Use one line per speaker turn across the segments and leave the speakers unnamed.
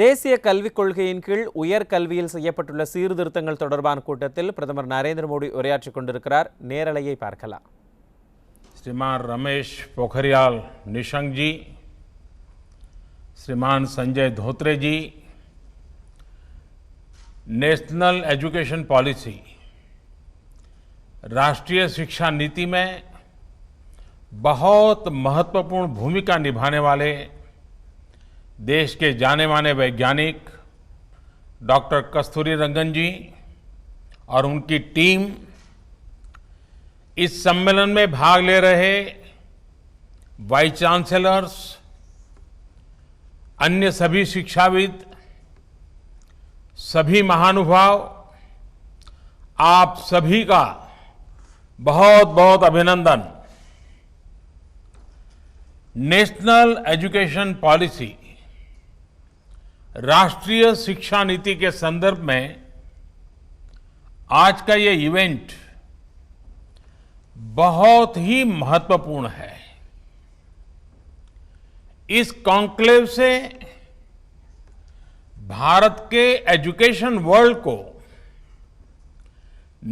தேசிய கல்விக் கொள்கையின் கீழ் உயர்கல்வியில் செய்யப்பட்டுள்ள சீர்திருத்தங்கள் தொடர்பான கூட்டத்தில் பிரதமர் நரேந்திர மோடி உரையாற்றிக் கொண்டிருக்கிறார். நேரலையை பார்க்கலாம்.
श्रीमान रमेश पोखरियाल निशंक जी, श्रीमान संजय धोत्रे जी, नेशनल एजुकेशन पॉलिसी राष्ट्रीय शिक्षा नीति में बहुत महत्वपूर्ण भूमिका निभाने वाले देश के जाने माने वैज्ञानिक डॉक्टर कस्तूरीरंगन जी और उनकी टीम, इस सम्मेलन में भाग ले रहे वाइस चांसलर्स, अन्य सभी शिक्षाविद, सभी महानुभाव, आप सभी का बहुत बहुत अभिनंदन। नेशनल एजुकेशन पॉलिसी राष्ट्रीय शिक्षा नीति के संदर्भ में आज का ये इवेंट बहुत ही महत्वपूर्ण है। इस कॉन्क्लेव से भारत के एजुकेशन वर्ल्ड को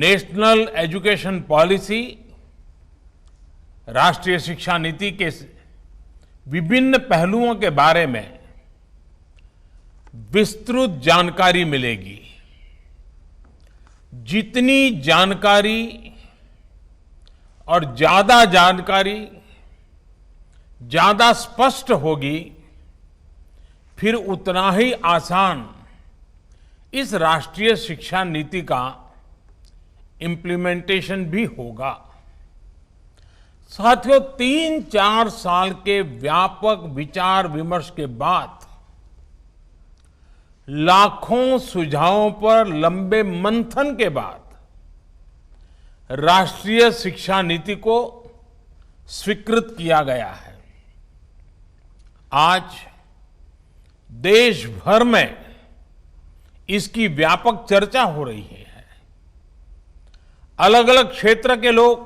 नेशनल एजुकेशन पॉलिसी राष्ट्रीय शिक्षा नीति के विभिन्न पहलुओं के बारे में विस्तृत जानकारी मिलेगी। जितनी जानकारी और ज्यादा जानकारी ज्यादा स्पष्ट होगी, फिर उतना ही आसान इस राष्ट्रीय शिक्षा नीति का इम्प्लीमेंटेशन भी होगा। साथियों, 3-4 साल के व्यापक विचार विमर्श के बाद लाखों सुझावों पर लंबे मंथन के बाद राष्ट्रीय शिक्षा नीति को स्वीकृत किया गया है। आज देश भर में इसकी व्यापक चर्चा हो रही है। अलग अलग क्षेत्र के लोग,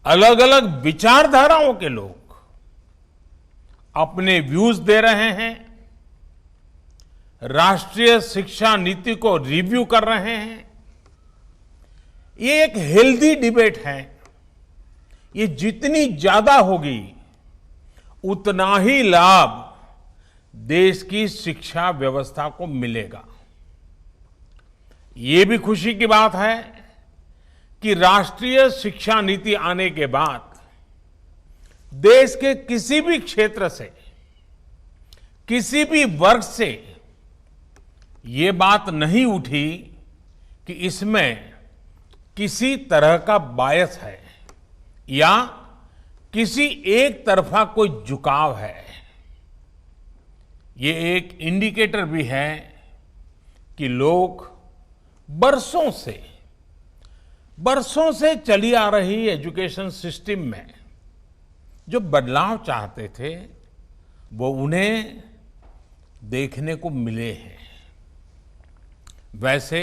अलग अलग विचारधाराओं के लोग अपने व्यूज दे रहे हैं, राष्ट्रीय शिक्षा नीति को रिव्यू कर रहे हैं। ये एक हेल्दी डिबेट है। ये जितनी ज्यादा होगी उतना ही लाभ देश की शिक्षा व्यवस्था को मिलेगा। ये भी खुशी की बात है कि राष्ट्रीय शिक्षा नीति आने के बाद देश के किसी भी क्षेत्र से, किसी भी वर्ग से ये बात नहीं उठी कि इसमें किसी तरह का बायस है या किसी एक तरफा कोई झुकाव है। ये एक इंडिकेटर भी है कि लोग बरसों से चली आ रही एजुकेशन सिस्टम में जो बदलाव चाहते थे, वो उन्हें देखने को मिले हैं। वैसे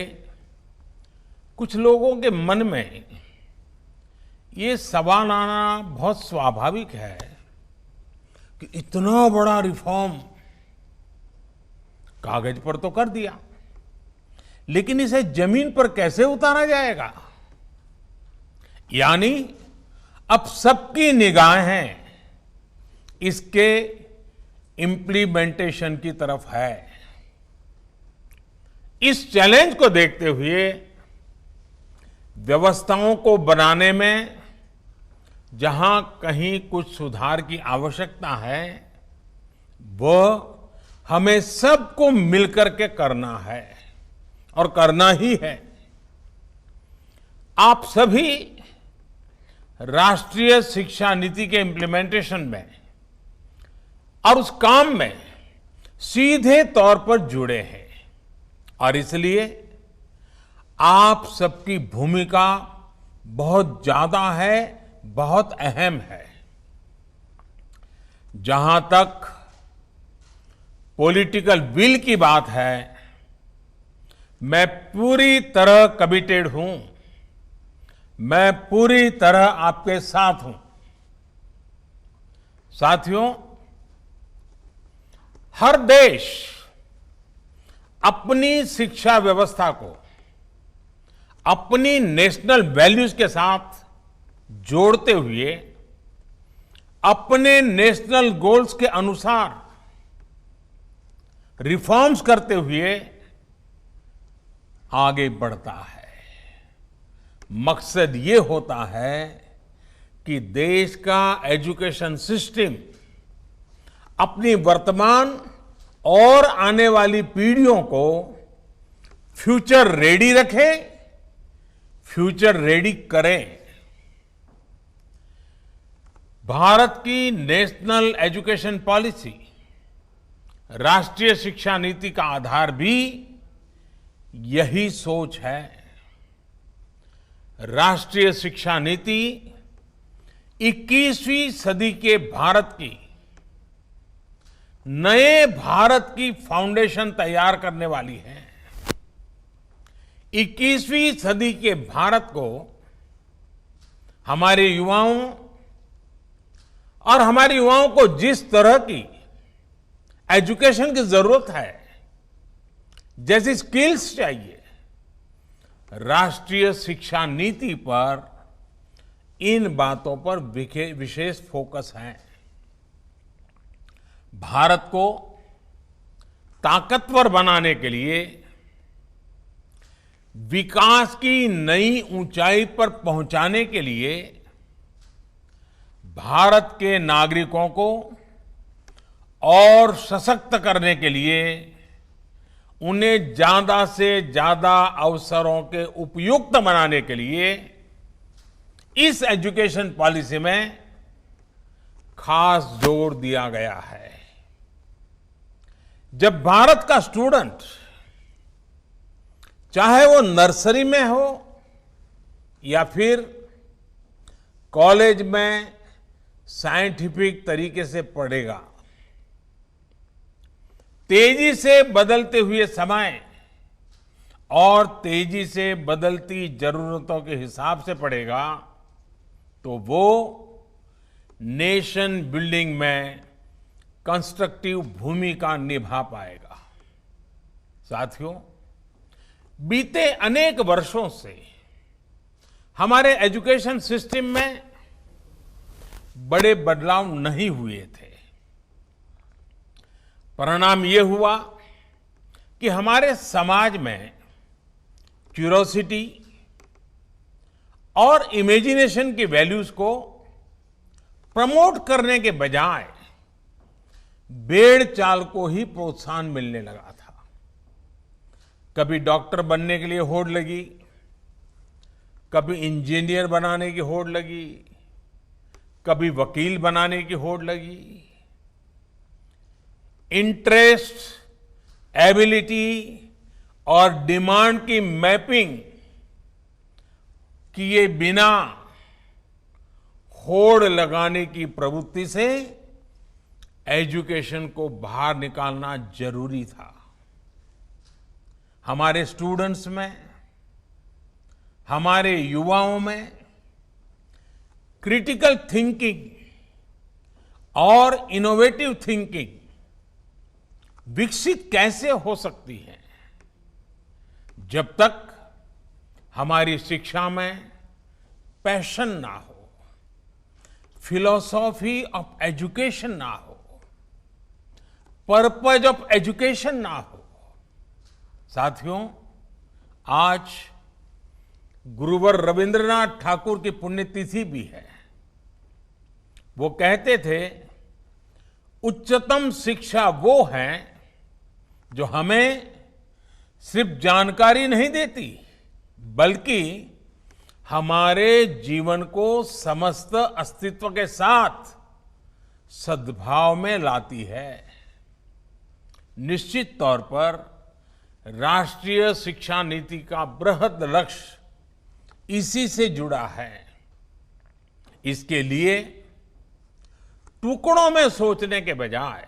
कुछ लोगों के मन में ये सवाल आना बहुत स्वाभाविक है कि इतना बड़ा रिफॉर्म कागज पर तो कर दिया, लेकिन इसे जमीन पर कैसे उतारा जाएगा? यानी अब सबकी निगाहें इसके इम्प्लीमेंटेशन की तरफ है। इस चैलेंज को देखते हुए व्यवस्थाओं को बनाने में जहां कहीं कुछ सुधार की आवश्यकता है, वो हमें सबको मिलकर के करना है और करना ही है। आप सभी राष्ट्रीय शिक्षा नीति के इम्प्लीमेंटेशन में और उस काम में सीधे तौर पर जुड़े हैं और इसलिए आप सबकी भूमिका बहुत ज्यादा है, बहुत अहम है। जहां तक पॉलिटिकल विल की बात है, मैं पूरी तरह कमिटेड हूं, मैं पूरी तरह आपके साथ हूं। साथियों, हर देश अपनी शिक्षा व्यवस्था को अपनी नेशनल वैल्यूज के साथ जोड़ते हुए अपने नेशनल गोल्स के अनुसार रिफॉर्म्स करते हुए आगे बढ़ता है। मकसद ये होता है कि देश का एजुकेशन सिस्टम अपनी वर्तमान और आने वाली पीढ़ियों को फ्यूचर रेडी रखे, फ्यूचर रेडी करें। भारत की नेशनल एजुकेशन पॉलिसी, राष्ट्रीय शिक्षा नीति का आधार भी यही सोच है। राष्ट्रीय शिक्षा नीति 21वीं सदी के भारत की नए भारत की फाउंडेशन तैयार करने वाली है। 21वीं सदी के भारत को हमारे युवाओं और हमारे युवाओं को जिस तरह की एजुकेशन की जरूरत है, जैसी स्किल्स चाहिए, राष्ट्रीय शिक्षा नीति पर इन बातों पर विशेष फोकस है। भारत को ताकतवर बनाने के लिए, विकास की नई ऊंचाई पर पहुंचाने के लिए भारत के नागरिकों को और सशक्त करने के लिए उन्हें ज्यादा से ज्यादा अवसरों के उपयुक्त बनाने के लिए इस एजुकेशन पॉलिसी में खास जोर दिया गया है। जब भारत का स्टूडेंट, चाहे वो नर्सरी में हो या फिर कॉलेज में साइंटिफिक तरीके से पढ़ेगा, तेजी से बदलते हुए समय और तेजी से बदलती जरूरतों के हिसाब से पढ़ेगा, तो वो नेशन बिल्डिंग में कंस्ट्रक्टिव भूमिका निभा पाएगा। साथियों, बीते अनेक वर्षों से हमारे एजुकेशन सिस्टम में बड़े बदलाव नहीं हुए थे। परिणाम ये हुआ कि हमारे समाज में क्यूरोसिटी और इमेजिनेशन की वैल्यूज को प्रमोट करने के बजाय भेड़ चाल को ही प्रोत्साहन मिलने लगा था। कभी डॉक्टर बनने के लिए होड़ लगी, कभी इंजीनियर बनाने की होड़ लगी, कभी वकील बनाने की होड़ लगी। इंटरेस्ट, एबिलिटी और डिमांड की मैपिंग किए बिना होड़ लगाने की प्रवृत्ति से एजुकेशन को बाहर निकालना जरूरी था। हमारे स्टूडेंट्स में, हमारे युवाओं में क्रिटिकल थिंकिंग और इनोवेटिव थिंकिंग विकसित कैसे हो सकती है, जब तक हमारी शिक्षा में पैशन ना हो, फिलॉसॉफी ऑफ एजुकेशन ना हो, पर्पज ऑफ एजुकेशन ना हो। साथियों, आज गुरुवर रविंद्रनाथ ठाकुर की पुण्यतिथि भी है। वो कहते थे, उच्चतम शिक्षा वो है जो हमें सिर्फ जानकारी नहीं देती, बल्कि हमारे जीवन को समस्त अस्तित्व के साथ सद्भाव में लाती है। निश्चित तौर पर राष्ट्रीय शिक्षा नीति का बृहद लक्ष्य इसी से जुड़ा है। इसके लिए टुकड़ों में सोचने के बजाय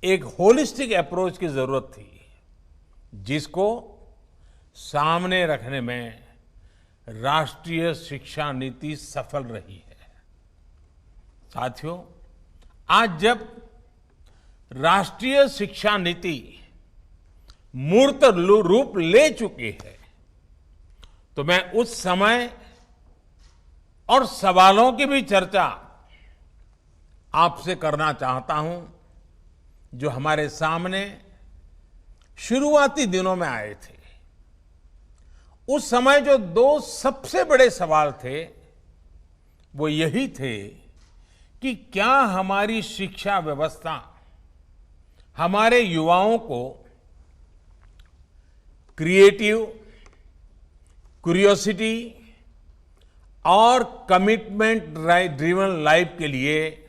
एक होलिस्टिक अप्रोच की जरूरत थी, जिसको सामने रखने में राष्ट्रीय शिक्षा नीति सफल रही है। साथियों, आज जब राष्ट्रीय शिक्षा नीति मूर्त रूप ले चुकी है। तो मैं उस समय और सवालों की भी चर्चा आपसे करना चाहता हूं जो हमारे सामने शुरुआती दिनों में आए थे। उस समय जो दो सबसे बड़े सवाल थे वो यही थे कि क्या हमारी शिक्षा व्यवस्था हमारे युवाओं को क्रिएटिव, क्यूरियोसिटी और कमिटमेंट ड्रिवन लाइफ के लिए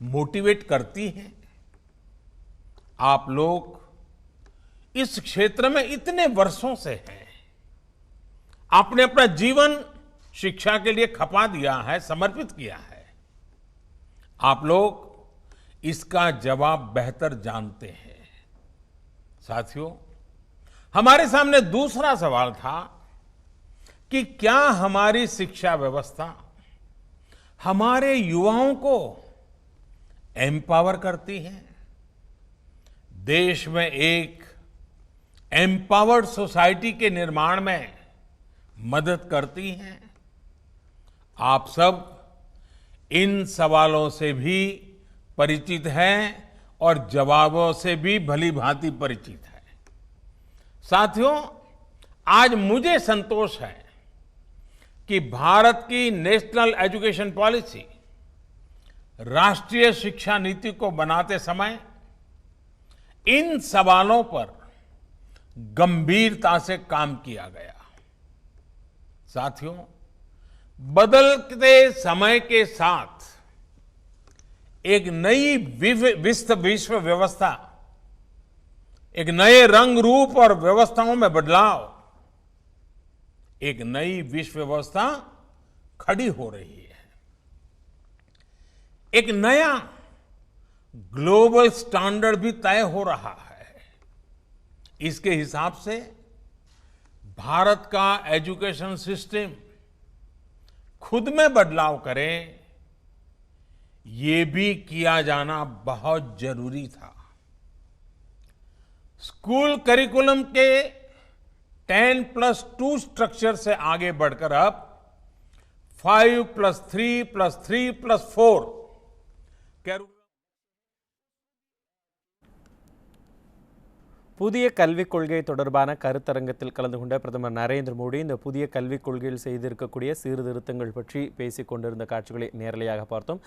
मोटिवेट करती है। आप लोग इस क्षेत्र में इतने वर्षों से हैं, आपने अपना जीवन शिक्षा के लिए खपा दिया है, समर्पित किया है। आप लोग इसका जवाब बेहतर जानते हैं। साथियों, हमारे सामने दूसरा सवाल था कि क्या हमारी शिक्षा व्यवस्था हमारे युवाओं को एम्पावर करती है, देश में एक एम्पावर्ड सोसाइटी के निर्माण में मदद करती है। आप सब इन सवालों से भी परिचित हैं और जवाबों से भी भली भांति परिचित है। साथियों, आज मुझे संतोष है कि भारत की नेशनल एजुकेशन पॉलिसी, राष्ट्रीय शिक्षा नीति को बनाते समय इन सवालों पर गंभीरता से काम किया गया। साथियों, बदलते समय के साथ एक नई विश्व व्यवस्था, एक नए रंग रूप और व्यवस्थाओं में बदलाव, एक नई विश्व व्यवस्था खड़ी हो रही है। एक नया ग्लोबल स्टैंडर्ड भी तय हो रहा है। इसके हिसाब से भारत का एजुकेशन सिस्टम खुद में बदलाव करे, ये भी किया जाना बहुत जरूरी था। स्कूल करिकुलम के 10+2 स्ट्रक्चर से आगे बढ़कर अब 5+3+3+4
புதிய கல்விக் கொள்கை தொடர்பான கருத்தரங்கத்தில் கலந்து கொண்ட பிரதமர் நரேந்திர மோடி இந்த புதிய கல்விக் கொள்கையில் செய்திருக்கக்கூடிய சீர்திருத்தங்கள் பற்றி பேசிக் கொண்டிருந்த காட்சிகளை நேரலையாக பார்த்தோம்.